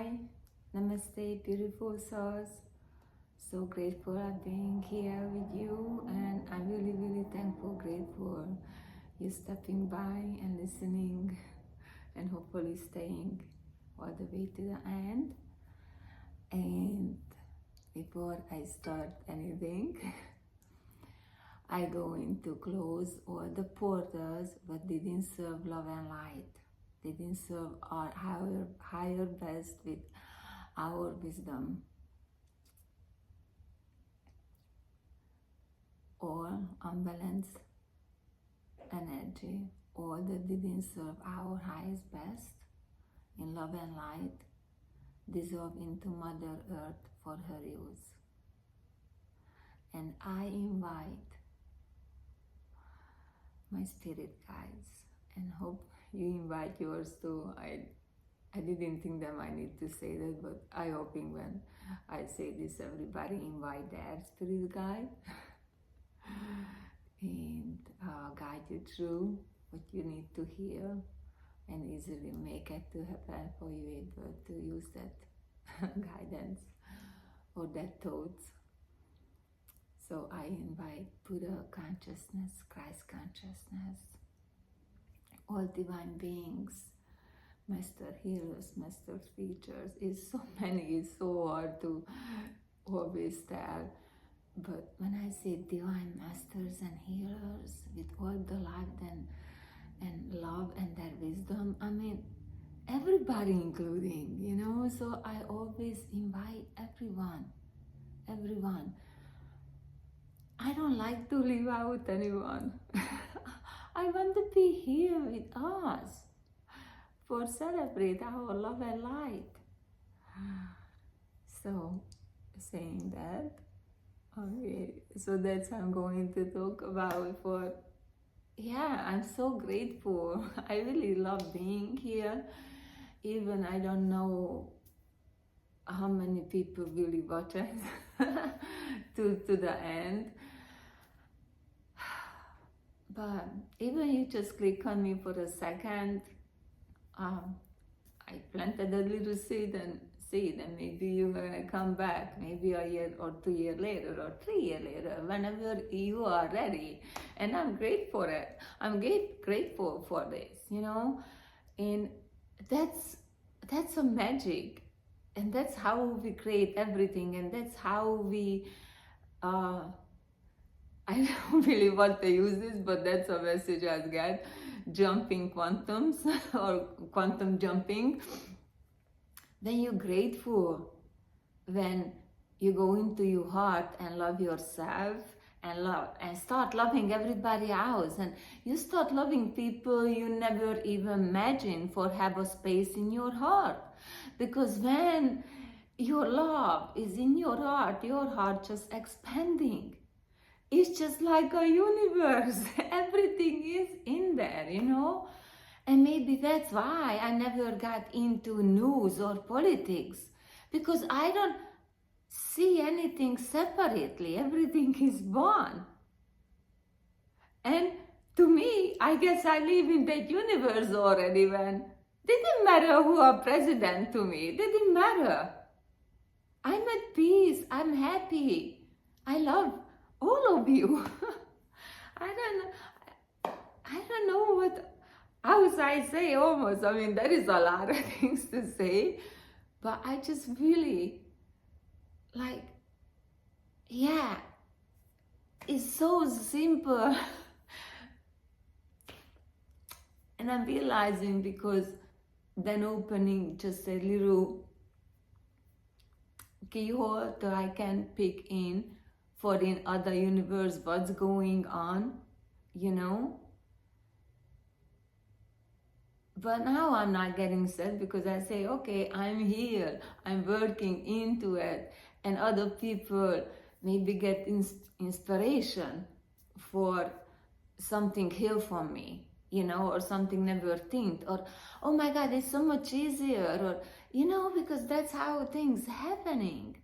Hi, Namaste, beautiful souls. So grateful of being here with you, and I'm really thankful, grateful you stepping by and listening, and hopefully staying all the way to the end. And before I start anything, I going to close all the portals but didn't serve love and light. They didn't serve our higher best with our wisdom. All unbalanced energy, all that didn't serve our highest best in love and light, dissolve into Mother Earth for her use. And I invite my spirit guides, and hope you invite yours too. I didn't think that I need to say that, but I hoping when I say this, everybody invite their spirit guide and guide you through what you need to hear, and easily make it to happen for you able to use that guidance or that thoughts. So I invite Buddha consciousness, Christ consciousness, all divine beings, master healers, master teachers. It's so many, it's so hard to always tell. But when I say divine masters and healers with all the light and love and their wisdom, I mean everybody including, so I always invite everyone. I don't like to leave out anyone. I want to be here with us for celebrate our love and light. So saying that, okay, so that's what I'm going to talk about for. Yeah, I'm so grateful. I really love being here. Even I don't know how many people really watch it to the end. But even you just click on me for a second, I planted a little seed, and maybe you're gonna come back, maybe a year or 2 years later or 3 years later, whenever you are ready. And I'm grateful for it. I'm grateful for this, and that's a magic, and that's how we create everything, and that's how we I don't really want to use this, but that's a message I get. Jumping quantums or quantum jumping. When you're grateful, when you go into your heart and love yourself and start loving everybody else, and you start loving people you never even imagined for have a space in your heart. Because when your love is in your heart just expanding. It's just like a universe. Everything is in there, And maybe that's why I never got into news or politics, because I don't see anything separately. Everything is one. And to me, I guess I live in that universe already. When didn't matter who are president to me. Didn't matter. I'm at peace. I'm happy. I love all of you. I don't know what else I say almost. I mean, there is a lot of things to say, but I just really it's so simple. And I'm realizing, because then opening just a little keyhole that I can pick in for in other universe what's going on, But now I'm not getting sad, because I say, okay, I'm here, I'm working into it, and other people maybe get inspiration for something here for me, or something never think, or, oh my God, it's so much easier, or, because that's how things happening.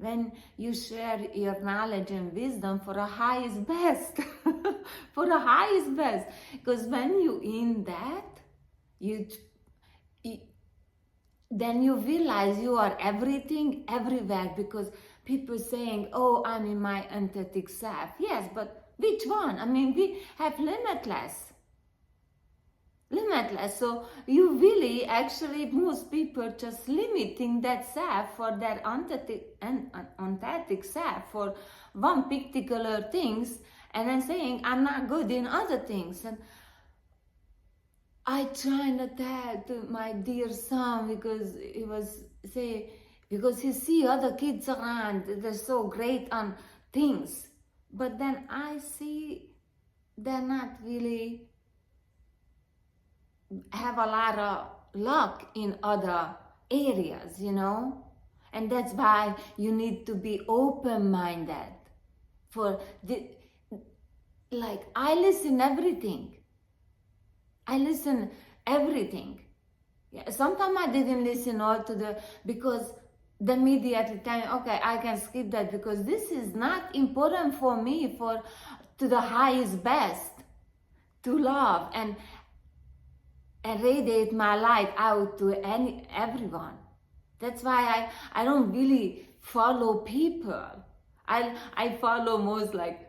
When you share your knowledge and wisdom for a highest best, for a highest best, because when you in that, then you realize you are everything everywhere, because people saying, oh, I'm in my authentic self. Yes, but which one? I mean, we have limitless. So you really, actually, most people just limiting that self for their authentic self for one particular things, and then saying, I'm not good in other things. And I try not tell to my dear son, because he was say, because he see other kids around, they're so great on things, but then I see they're not really have a lot of luck in other areas, and that's why you need to be open-minded for the, like, I listen everything. Yeah, sometimes I didn't listen all to the, because the immediately tell me, okay, I can skip that, because this is not important for me, for to the highest best, to love and radiate my light out to everyone. That's why I don't really follow people. I follow most like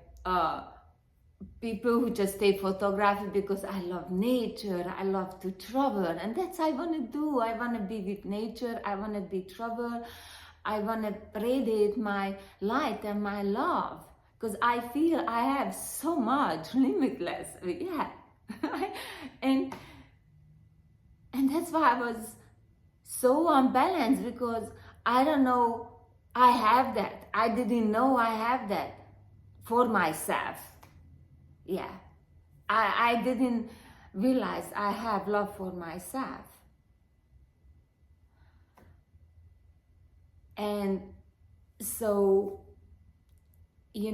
people who just take photography, because I love nature, I love to travel, and that's I want to do. I want to be with nature, I want to be travel, I want to radiate my light and my love, because I feel I have so much limitless, yeah. and that's why I was so unbalanced, because I don't know I have that. I didn't know I have that for myself. Yeah, I didn't realize I have love for myself. And so, a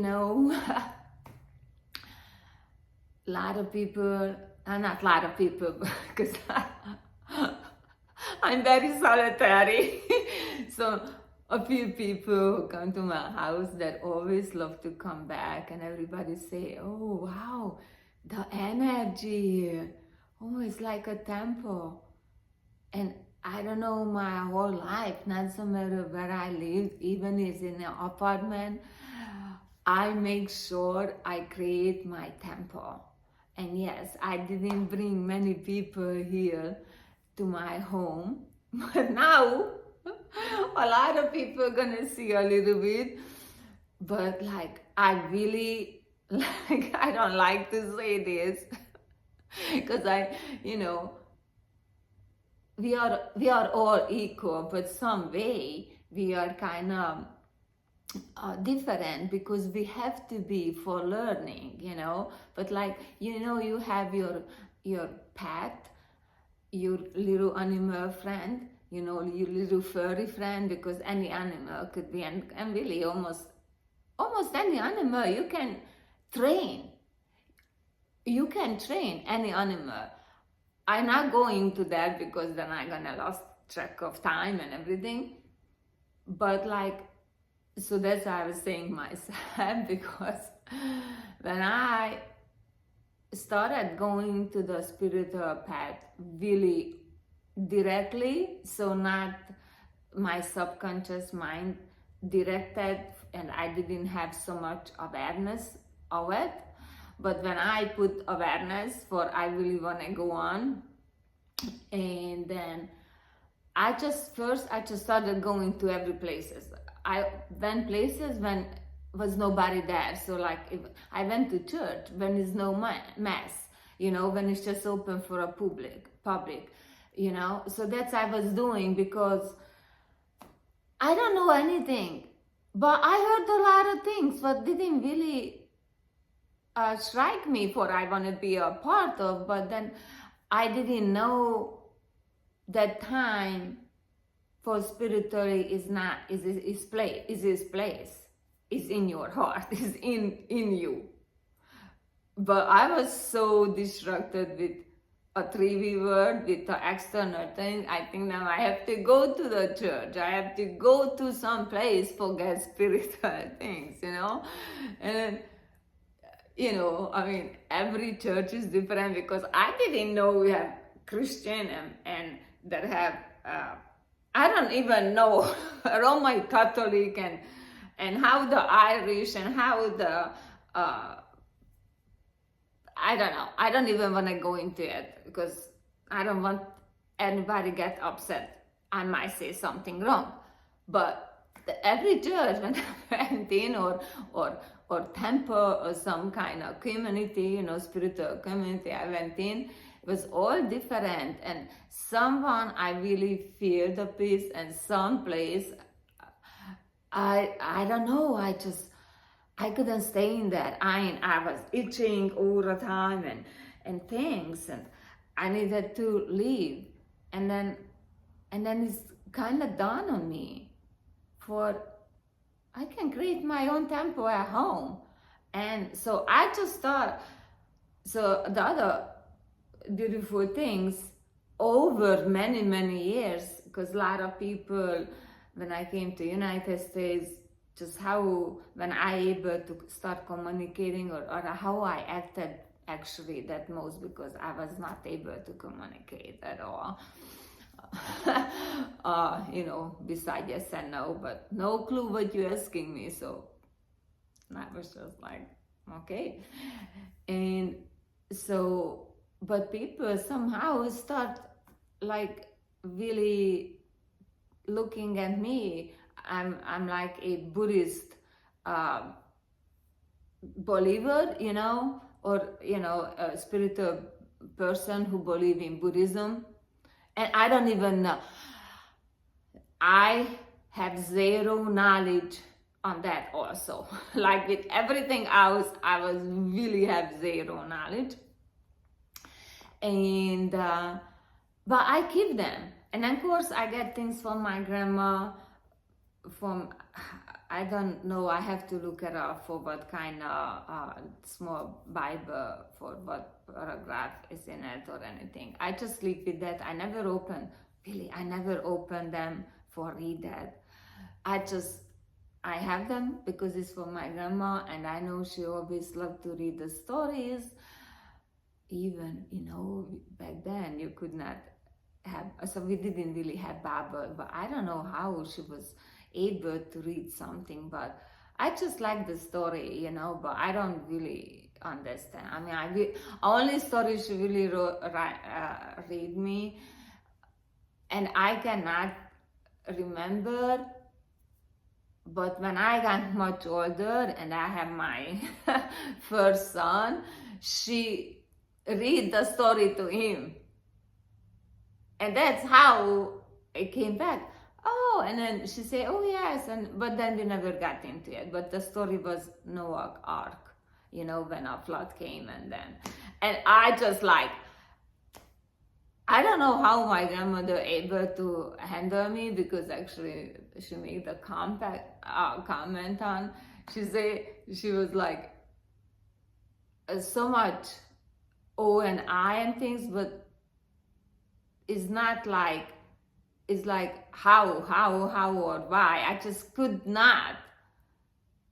lot of people, not a lot of people, because I'm very solitary. So a few people who come to my house that always love to come back, and everybody say, oh wow, the energy here, oh, it's like a temple. And I don't know, my whole life, not so matter where I live, even is in an apartment, I make sure I create my temple. And yes, I didn't bring many people here to my home, but now a lot of people are gonna see a little bit. But like, I really, like, I don't like to say this, because we are all equal, but some way we are kind of different, because we have to be for learning, but like, you have your pet, your little animal friend, your little furry friend, because any animal could be, and really almost any animal you can train. You can train any animal. I'm not going to that, because then I'm gonna lose track of time and everything. But like, so that's why I was saying myself, because when I started going to the spiritual path really directly, so not my subconscious mind directed, and I didn't have so much awareness of it. But when I put awareness for I really want to go on, and then I just started going to every places. I went places when was nobody there. So like, if I went to church when there's no mass, when it's just open for a public, so that's I was doing, because I don't know anything, but I heard a lot of things, but didn't really strike me for I want to be a part of. But then I didn't know that time for spiritually is his place, is in your heart, is in you. But I was so distracted with a 3V word, with the external thing. I think now I have to go to the church, I have to go to some place for get spiritual things, and I mean, every church is different, because I didn't know we have Christian and that have I don't even know Roman Catholic and how the Irish and how the I don't know. I don't even want to go into it because I don't want anybody get upset. I might say something wrong, but every church when I went in or temple or some kind of community, spiritual community I went in, it was all different. And someone I really feel the peace, and some place I don't know. I couldn't stay in that. I was itching all the time and things, and I needed to leave. And then it's kind of dawned on me, for I can create my own tempo at home. And so I just thought, so the other beautiful things over many, many years, because a lot of people, when I came to United States, just how, when I able to start communicating or how I acted actually that most, because I was not able to communicate at all. Besides yes and no, but no clue what you're asking me. So I was just like, okay. And so, but people somehow start like really looking at me. I'm like a Buddhist believer, or a spiritual person who believe in Buddhism, and I don't even know. I have zero knowledge on that also. Like with everything else, I was really have zero knowledge, and but I keep them. And of course, I get things from my grandma. I don't know, I have to look it up for what kind of small Bible, for what paragraph is in it or anything. I just leave with that. I never open them for read that. I have them because it's for my grandma, and I know she always loved to read the stories. Even, back then you could not have, so we didn't really have Bible, but I don't know how she was able to read something, but I just like the story, but I don't really understand. I mean, only story she really read me, and I cannot remember. But when I got much older and I have my first son, she read the story to him, and that's how it came back. Oh, and then she said, oh yes, but then we never got into it. But the story was Noah's Ark, when a flood came, and I just like, I don't know how my grandmother able to handle me, because actually she made a comment on, she was like, so much O and I and things, but it's not like, it's like how or why. I just could not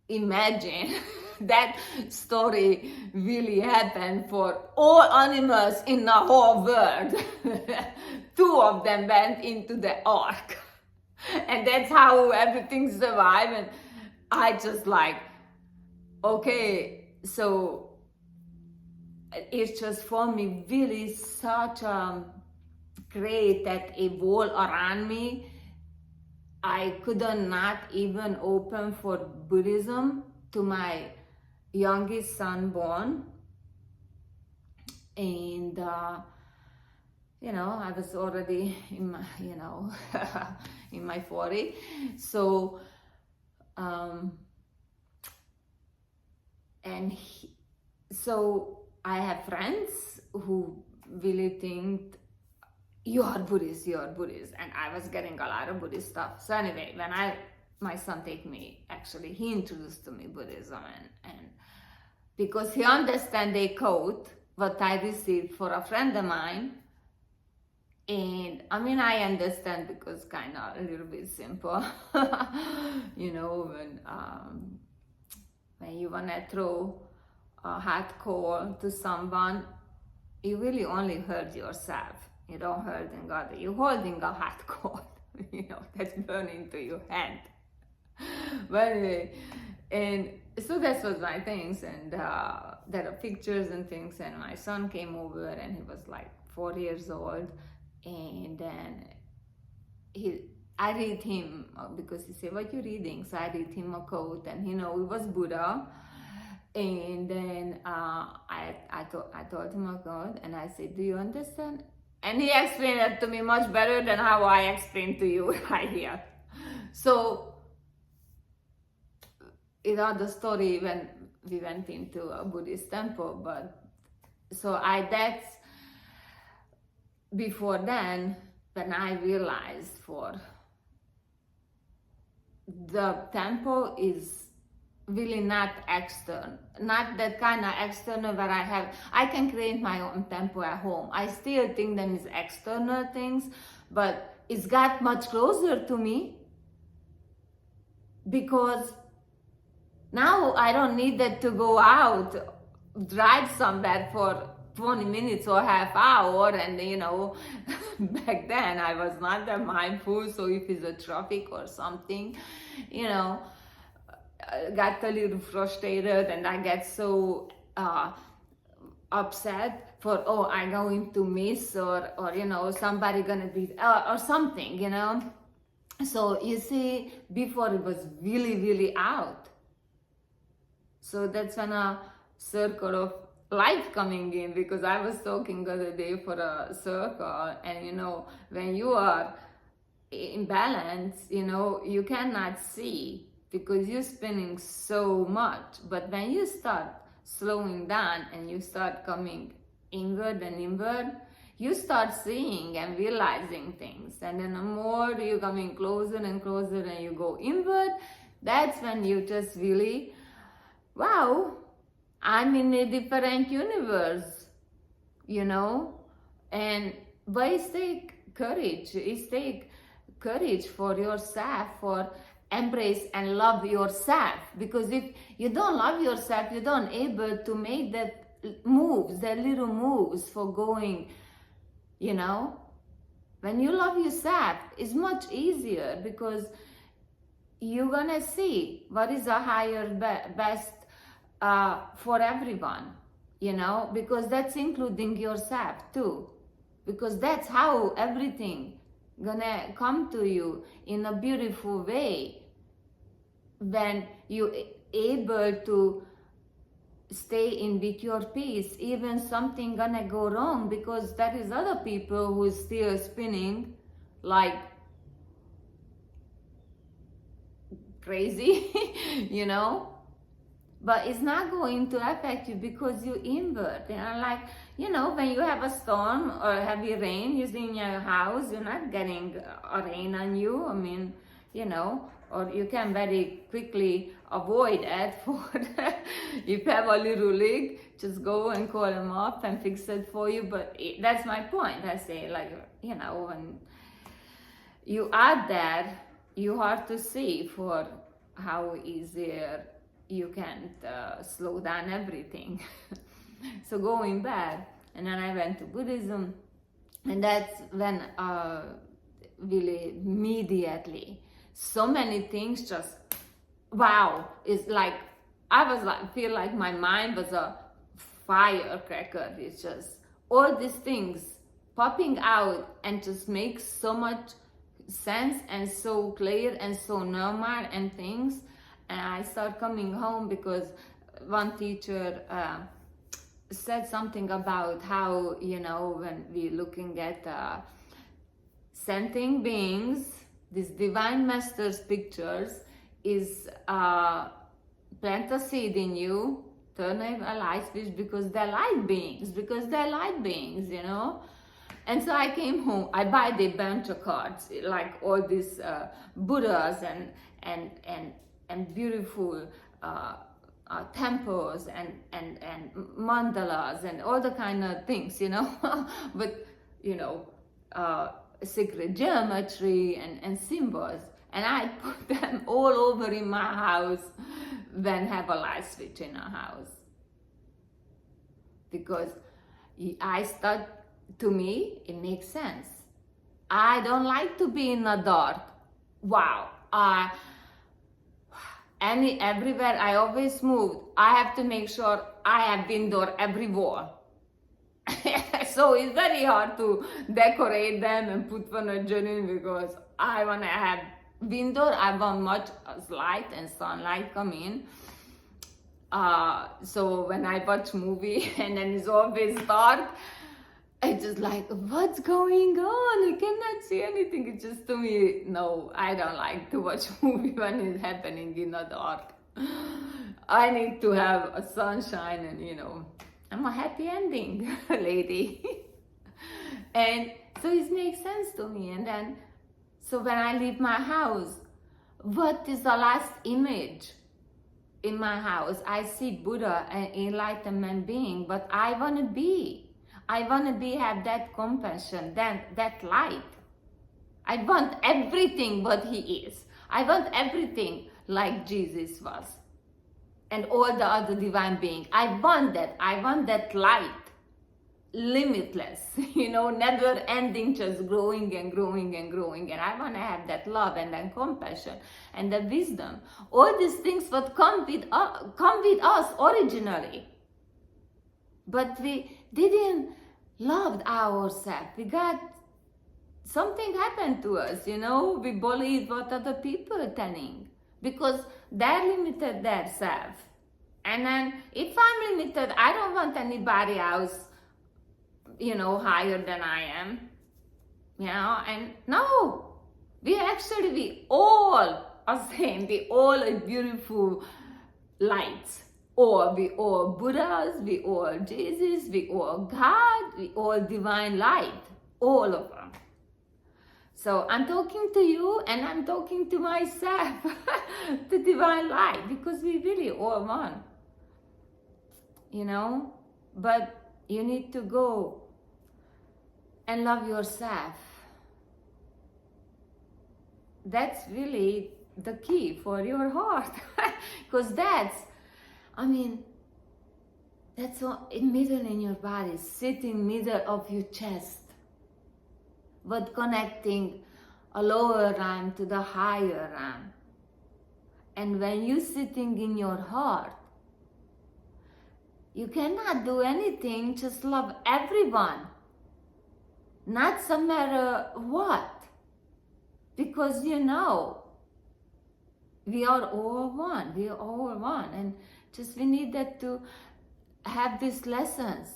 imagine that story really happened for all animals in the whole world. 2 of them went into the ark, and that's how everything survived. And I just like, okay, so it's just for me really such great that a wall around me. I could not even open for Buddhism to my youngest son born. And, I was already in my, in my 40s. So, so I have friends who really think, you are Buddhist, and I was getting a lot of Buddhist stuff. So anyway, when my son take me, actually, he introduced to me Buddhism, and because he understand a quote, what I received for a friend of mine, and I mean, I understand because kind of a little bit simple, when you want to throw a hot coal to someone, you really only hurt yourself. You don't hurt God. You're holding a hot coal. that's burning to your hand. But anyway, and so that was my things, and there are pictures and things, and my son came over, and he was like 4 years old, and then I read him because he said, "What you reading?" So I read him a quote, and it was Buddha. And then I told him a quote, and I said, "Do you understand?" And he explained it to me much better than how I explained to you right here. So the story when we went into a Buddhist temple, but so that's before then when I realized for the temple is really not external, not that kind of external where I can create my own temple at home. I still think them is external things, but it's got much closer to me because now I don't need that to go out, drive somewhere for 20 minutes or half hour, and back then I was not that mindful, so if it's a traffic or something, I got a little frustrated, and I get so upset for, I'm going to miss, or somebody gonna be, or something, So you see, before it was really, really out. So that's when a circle of life coming in, because I was talking the other day for a circle, and when you are in balance, you cannot see because you're spinning so much. But when you start slowing down and you start coming inward and inward, you start seeing and realizing things. And then the more you're coming closer and closer and you go inward, that's when you just really, wow, I'm in a different universe, and but it's take courage for yourself, for embrace and love yourself, because if you don't love yourself, you don't able to make that little moves for going, when you love yourself, it's much easier because you're gonna see what is a higher best for everyone, because that's including yourself too, because that's how everything gonna come to you in a beautiful way when you able to stay in with your peace. Even something gonna go wrong, because there is other people who is still spinning like crazy, but it's not going to affect you because you invert. When you have a storm or heavy rain, you're in your house, you're not getting a rain on you. Or you can very quickly avoid it for if you have a little leak, just go and call them up and fix it for you. But that's my point. I say, when you are there, you have to see for how easier you can slow down everything. So going back, and then I went to Buddhism, and that's when really immediately so many things just, wow, it's like feel like my mind was a firecracker. It's just all these things popping out and just makes so much sense and so clear and so normal and things. And I start coming home because one teacher said something about how, when we're looking at sentient beings, these divine masters pictures is plant a seed in you, turn a light switch, because they're light beings, And so I came home, I buy the bunch of cards, like all these Buddhas and beautiful temples and mandalas and all the kind of things, but sacred geometry and symbols, and I put them all over in my house when have a light switch in our house, because to me it makes sense. I don't like to be in the dark. Wow. Everywhere I always move, I have to make sure I have window every wall. So it's very hard to decorate them and put furniture in because I want to have window. I want much light and sunlight come in. So when I watch movie and then it's always dark, it's just like, what's going on? I cannot see anything. It's just to me, no, I don't like to watch movie when it's happening in the dark. I need to have a sunshine and, I'm a happy ending lady. And so it makes sense to me. And then, so when I leave my house, what is the last image in my house? I see Buddha, an enlightenment being, but I want to be. Have that compassion, that light. I want everything what he is. I want everything like Jesus was. And all the other divine beings. I want that light. Limitless, never ending, just growing and growing and growing. And I want to have that love and then compassion and the wisdom. All these things what come with us originally. But we didn't love ourselves. We got something happened to us, we believe what other people are telling because they're limited themselves. And then if I'm limited, I don't want anybody else, higher than I am, and no, we all are same. We all are beautiful lights. Or we all Buddhas, we all Jesus, we all God, we all divine light, all of them. So I'm talking to you and I'm talking to myself, the divine light, because we really all one, but you need to go and love yourself. That's really the key for your heart, because that's in middle in your body, sitting middle of your chest, but connecting a lower realm to the higher realm. And when you're sitting in your heart, you cannot do anything, just love everyone, not some matter what, because we are all one, and just we needed to have these lessons,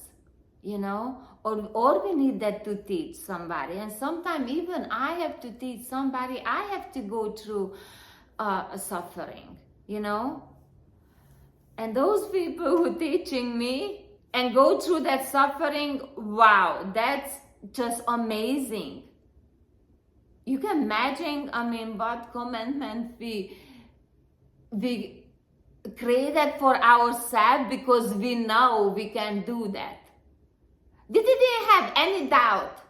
or we need that to teach somebody. And sometimes even I have to teach somebody, I have to go through suffering, And those people who teaching me and go through that suffering, wow, that's just amazing. You can imagine, what commandment we created for ourselves because we know we can do that. We didn't have any doubt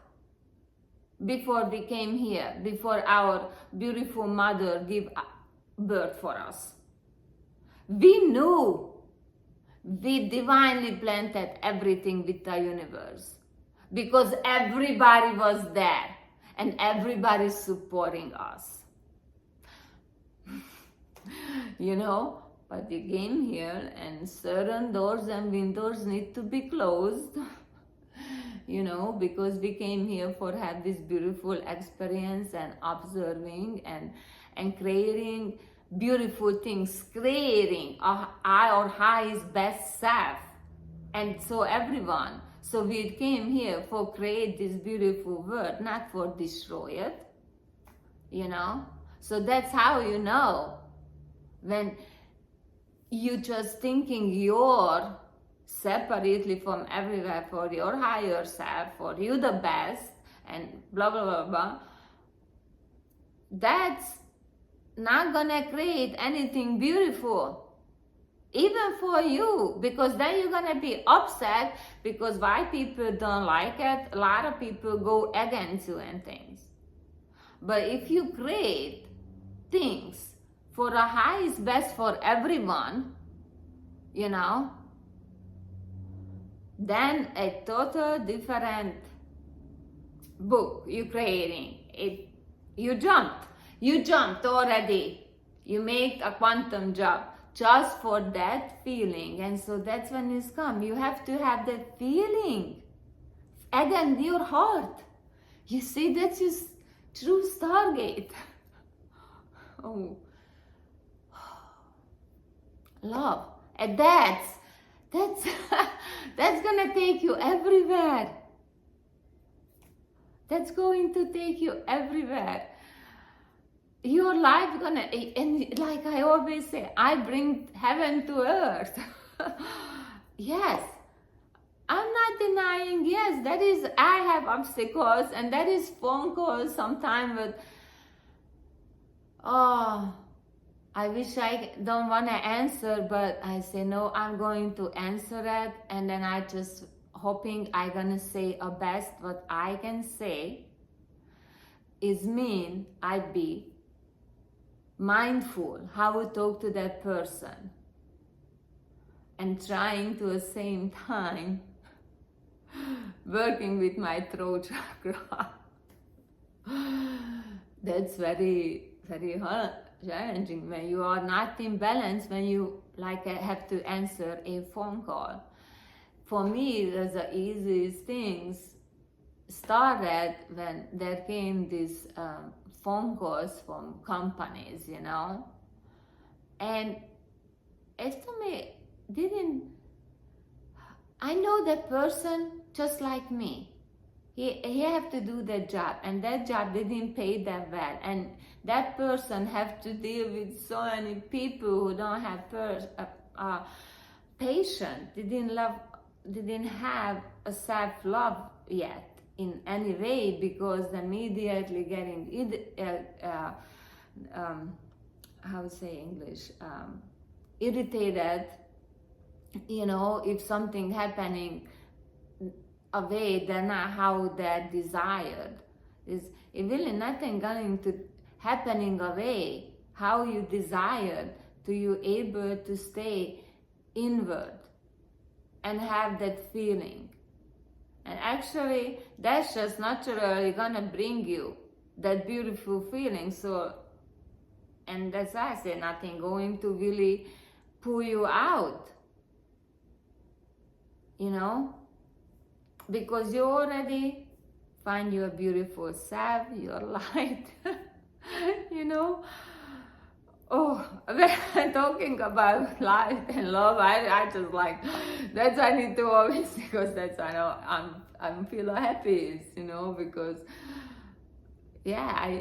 before we came here, before our beautiful mother gave birth for us. We knew we divinely planted everything with the universe because everybody was there and everybody supporting us. But we came here and certain doors and windows need to be closed, because we came here for have this beautiful experience and observing and creating beautiful things, creating our highest best self. And so everyone, so we came here for create this beautiful world, not for destroy it, So that's how when you just thinking you're separately from everywhere for your higher self, for you the best, and blah, blah, blah, blah, that's not gonna create anything beautiful, even for you, because then you're gonna be upset because why people don't like it. A lot of people go against you and things. But if you create things for the highest best for everyone, then a total different book you're creating. You jumped already. You make a quantum jump just for that feeling. And so that's when it's come. You have to have that feeling. Again, your heart. You see, that's your true Stargate. Oh, love. And that's that's gonna take you everywhere. That's going to take you everywhere. Your life gonna, and like I always say, I bring heaven to earth. Yes, I'm not denying, yes, that is, I have obstacles, and that is phone calls sometimes with, oh, I wish I don't want to answer, but I say, no, I'm going to answer it, and then I just hoping I gonna say a best what I can say is mean I be mindful how we talk to that person and trying to the same time working with my throat chakra. That's very, very hard, challenging when you are not in balance, when you like have to answer a phone call. For me, the easiest things started when there came these phone calls from companies, you know, and estimate I know that person just like me. He have to do that job, and that job didn't pay that well, and that person have to deal with so many people who don't have patience, didn't have a self-love yet in any way, because immediately getting how to say English, irritated, you know, if something happening away than how they're desired. Is really nothing going to happening away how you desired, to you able to stay inward and have that feeling. And actually that's just naturally gonna bring you that beautiful feeling. So, and that's why I say nothing going to really pull you out, you know, because you already find your beautiful self, your light, you know. Oh, when I'm talking about life and love, I just like, that's I need to always, because that's I know I'm feel happy, you know, because yeah,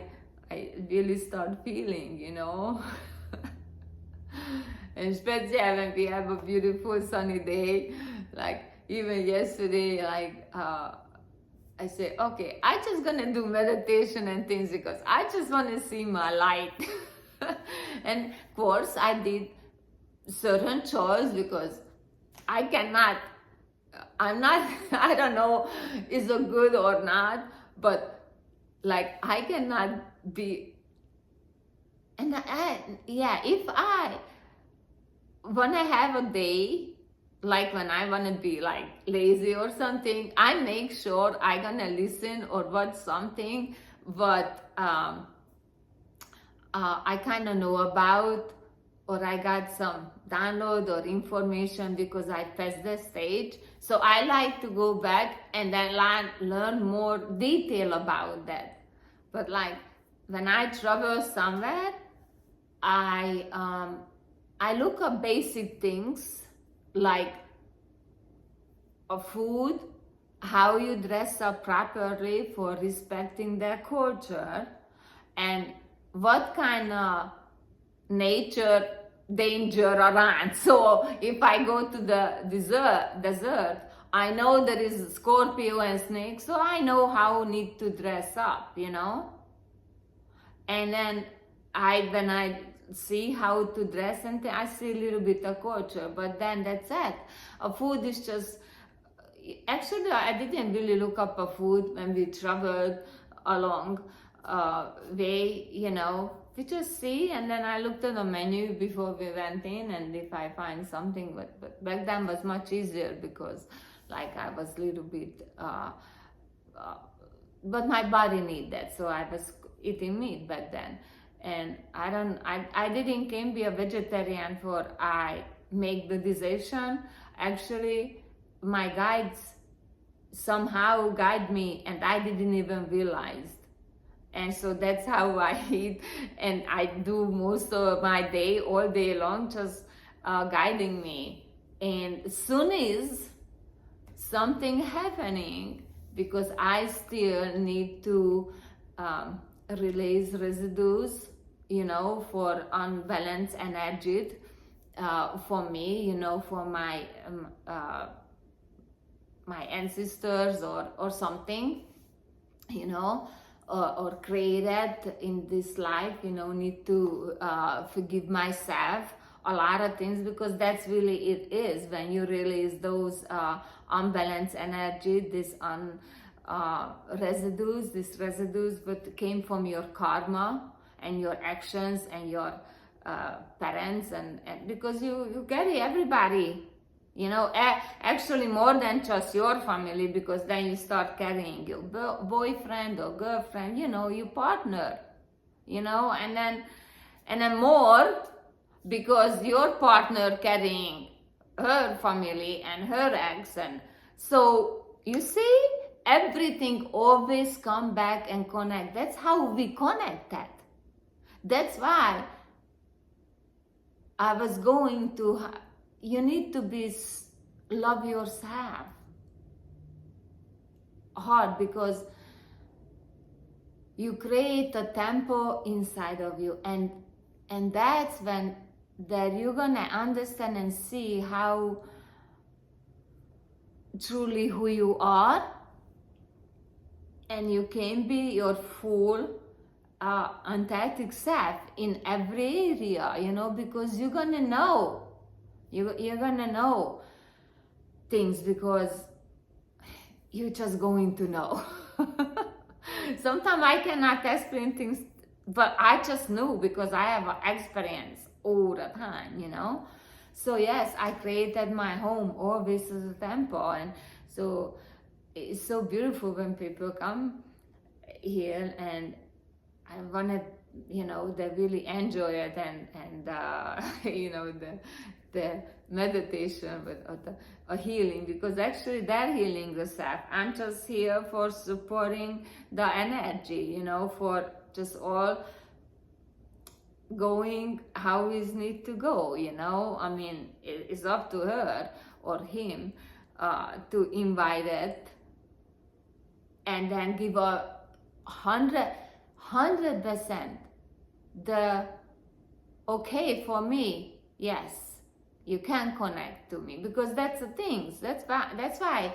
I really start feeling, you know. And especially when we have a beautiful sunny day, like even yesterday, like I say, okay, I just gonna do meditation and things because I just want to see my light. And of course I did certain chores because I cannot, I'm not, I don't know is it good or not, but like I cannot be, and if I wanna have a day, like when I wanna be like lazy or something, I make sure I gonna listen or watch something what I kind of know about, or I got some download or information because I passed the stage. So I like to go back and then learn more detail about that. But like when I travel somewhere, I look up basic things like a food, how you dress up properly for respecting their culture, and what kind of nature danger around. So if I go to the desert, I know there is scorpio and snake, so I know how I need to dress up, you know. And then when I see how to dress and I see a little bit of culture, but then that's it. Food is just, actually I didn't really look up a food when we traveled along way, you know, we just see, and then I looked at the menu before we went in, and if I find something, but back then was much easier because like I was a little bit but my body need that, so I was eating meat back then. And I didn't can be a vegetarian for I make the decision. Actually, my guides somehow guide me, and I didn't even realize. And so that's how I eat, and I do most of my day, all day long, just guiding me. And soon as something happening, because I still need to release residues, for unbalanced energy, for me, for my ancestors or something, or created in this life, need to forgive myself a lot of things, because that's really it is when you release those unbalanced energy, this residues that came from your karma and your actions and your parents, and because you carry everybody, actually more than just your family, because then you start carrying your boyfriend or girlfriend, your partner, and then more, because your partner carrying her family and her ex, and so you see, everything always come back and connect. That's how we connected. That's why I was going to, you need to love yourself hard, because you create a tempo inside of you, and that's when that you're gonna understand and see how truly who you are, and you can be your full authentic self in every area, because you're gonna know you're gonna know things, because you're just going to know. Sometimes I cannot explain things, but I just know, because I have experience all the time, So yes, I created my home always as a temple, and so it's so beautiful when people come here, and I wanted, they really enjoy it, and the meditation, but a healing, because actually they're healing themselves. I'm just here for supporting the energy, for just all going how it need to go, I mean, it's up to her or him to invite it, and then give a 100% the okay for me. Yes, you can connect to me, because that's the things. That's why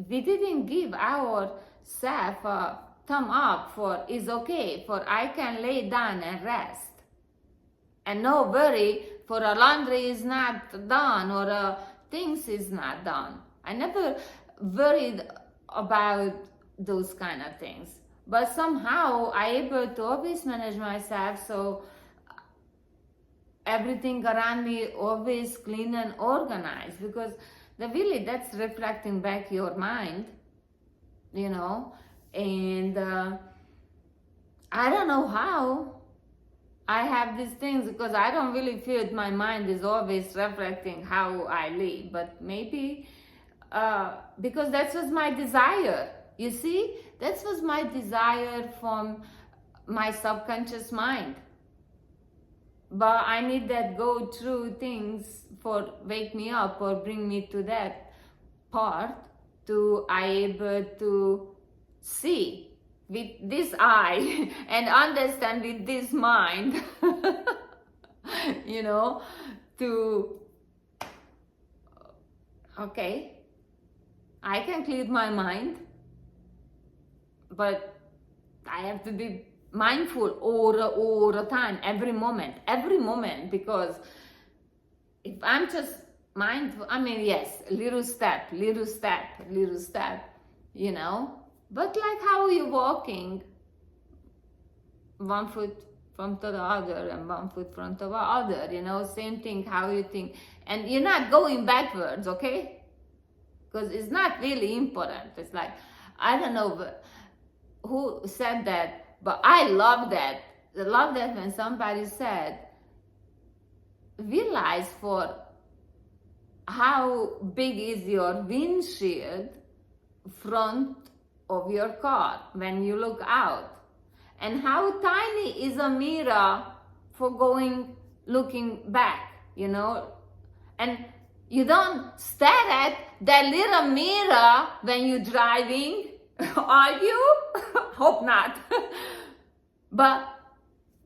we didn't give ourselves a thumb up for is okay, for I can lay down and rest, and no worry for a laundry is not done, or things is not done. I never worried about those kind of things, but somehow I able to always manage myself, so everything around me always clean and organized, because that's reflecting back your mind, and I don't know how I have these things, because I don't really feel my mind is always reflecting how I live, but maybe because that was my desire. You see, that was my desire from my subconscious mind. But I need that go through things for wake me up or bring me to that part to I able to see with this eye and understand with this mind, to, okay, I can clear my mind, but I have to be mindful all the time, every moment, because if I'm just mindful, I mean, yes, little step, but like how you're walking, one foot from to the other and one foot from the other, same thing, how you think, and you're not going backwards, okay? Because it's not really important. It's like, I don't know, but who said that, but I love that. I love that when somebody said, realize for how big is your windshield front of your car when you look out, and how tiny is a mirror for looking back, and you don't stare at that little mirror when you're driving, are you? Hope not. But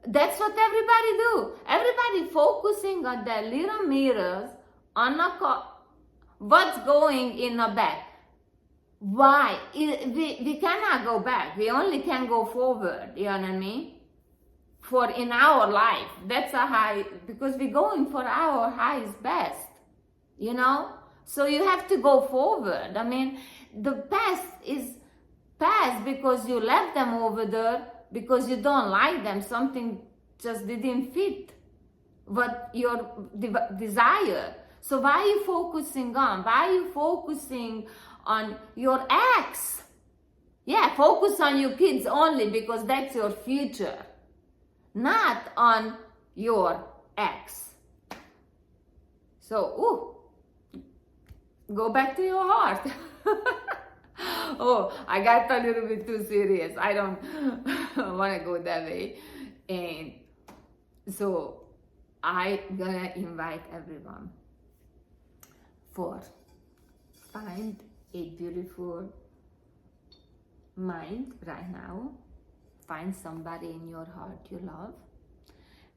that's what everybody do. Everybody focusing on their little mirrors on a car. What's going in the back? Why? We cannot go back. We only can go forward. You know what I mean? For in our life, that's a high, because we're going for our highest best. So you have to go forward. I mean, the past is past because you left them over there because you don't like them. Something just didn't fit what your desire. So why are you focusing on? Why are you focusing on your ex? Yeah, focus on your kids only because that's your future, not on your ex. So, go back to your heart. Oh, I got a little bit too serious. I don't want to go that way. And so I'm gonna invite everyone for find a beautiful mind right now. Find somebody in your heart you love,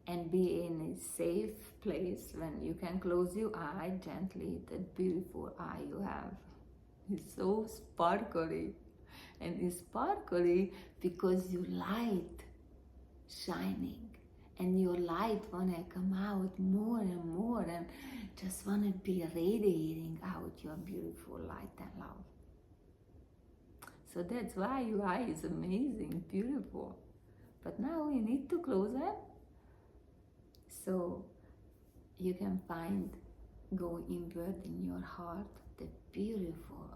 and be in a safe place when you can close your eye gently. That beautiful eye you have is so sparkly, and it's sparkly because your light shining, and your light wanna come out more and more, and just wanna be radiating out your beautiful light and love. So that's why your eye is amazing, beautiful. But now you need to close it so you can go inward in your heart, the beautiful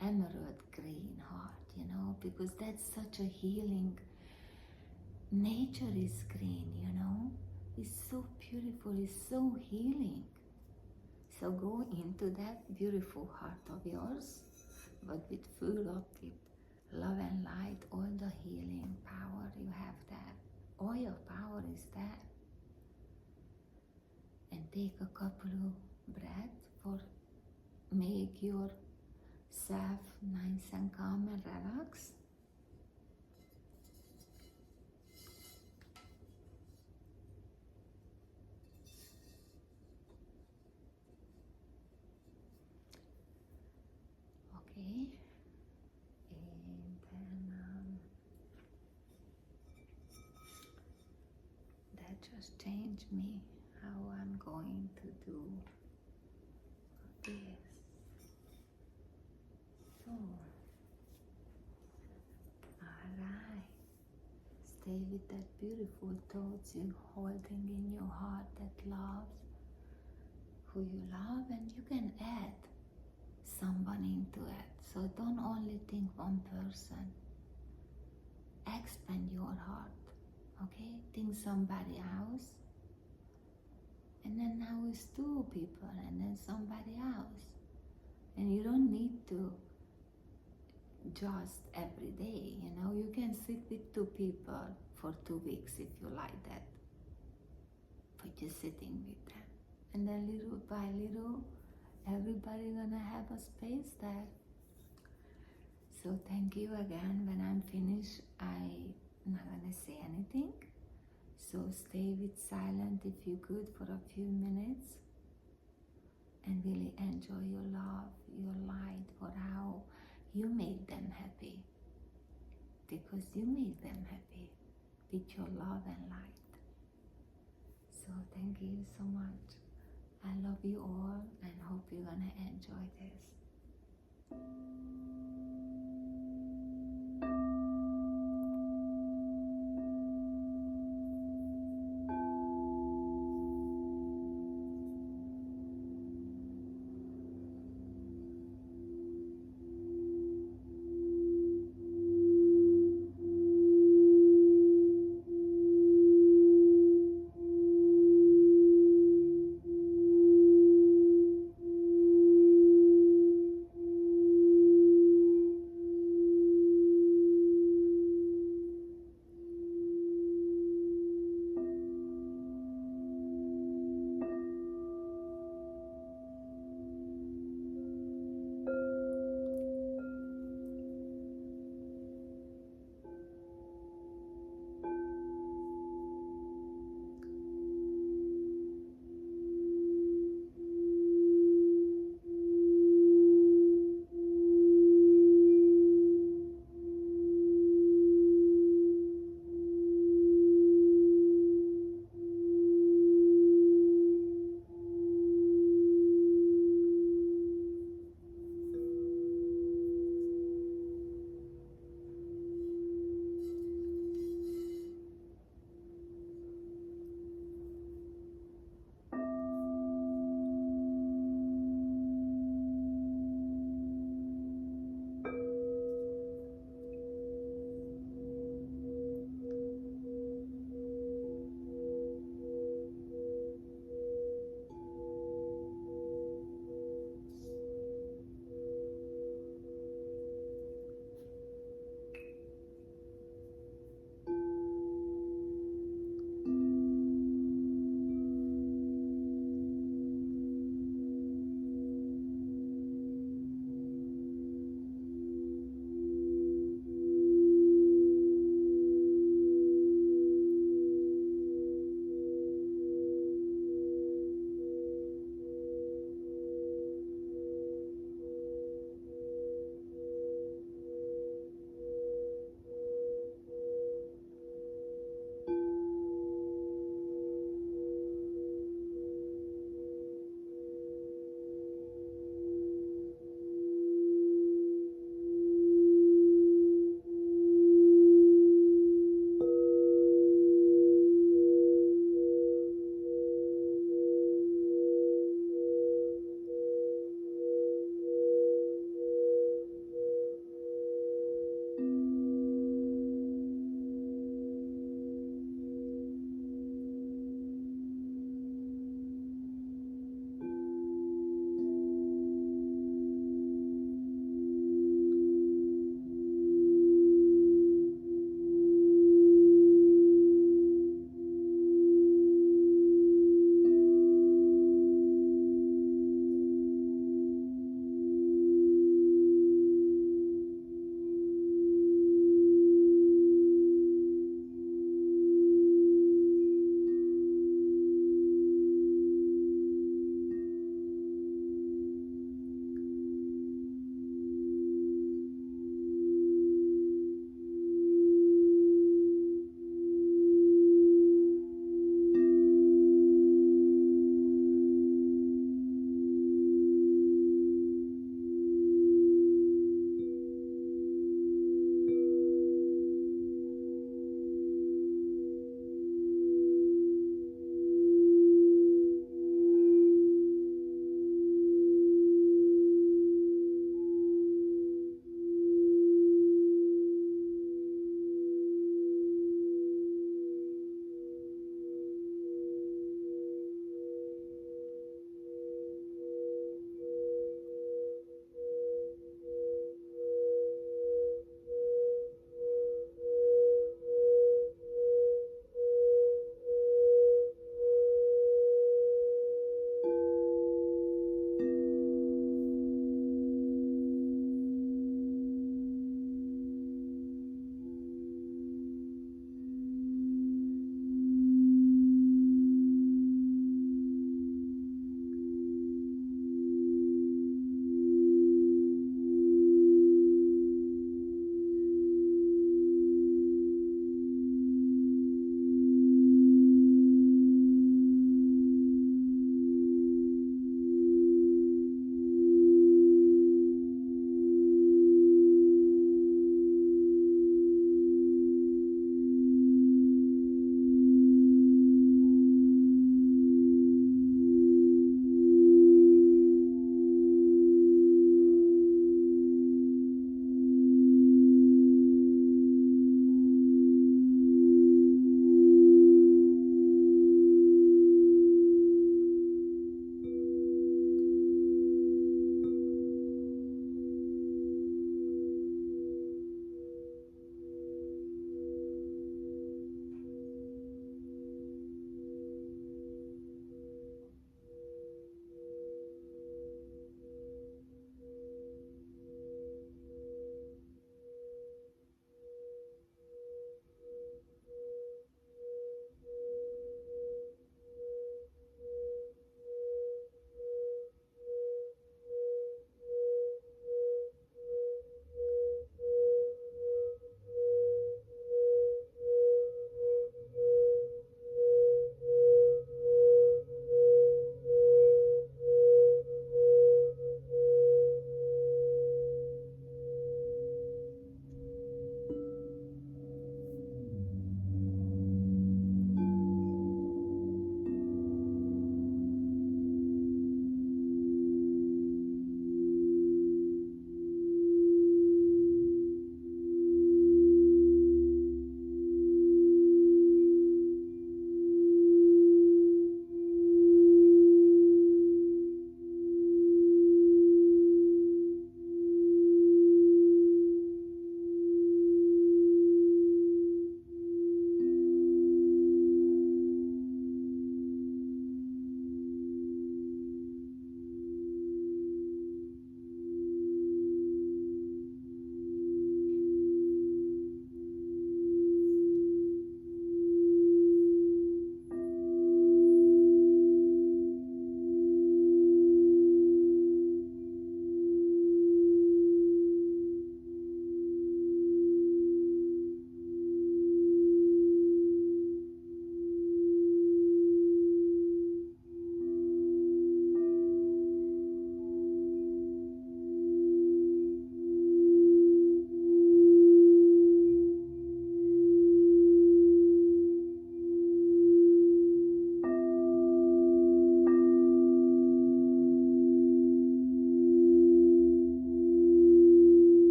emerald green heart, because that's such a healing. Nature is green, It's so beautiful, it's so healing. So go into that beautiful heart of yours, but full of love and light, all the healing power you have there. All your power is there. And take a couple of breaths for make yourself nice and calm and relaxed. Okay. And then that just changed me how I'm going to do this. So, alright. Stay with that beautiful thoughts you're holding in your heart that loves who you love, and you can add someone into it. So don't only think one person. Expand your heart. Okay? Think somebody else. And then now it's two people, and then somebody else. And you don't need to just every day, You can sit with two people for 2 weeks if you like that. But just sitting with them. And then little by little, everybody gonna have a space there. So thank you again. When I'm finished, I'm not gonna say anything. So stay with silent if you could for a few minutes, and really enjoy your love, your light, for how you make them happy. Because you make them happy with your love and light. So thank you so much. I love you all and hope you're gonna enjoy this.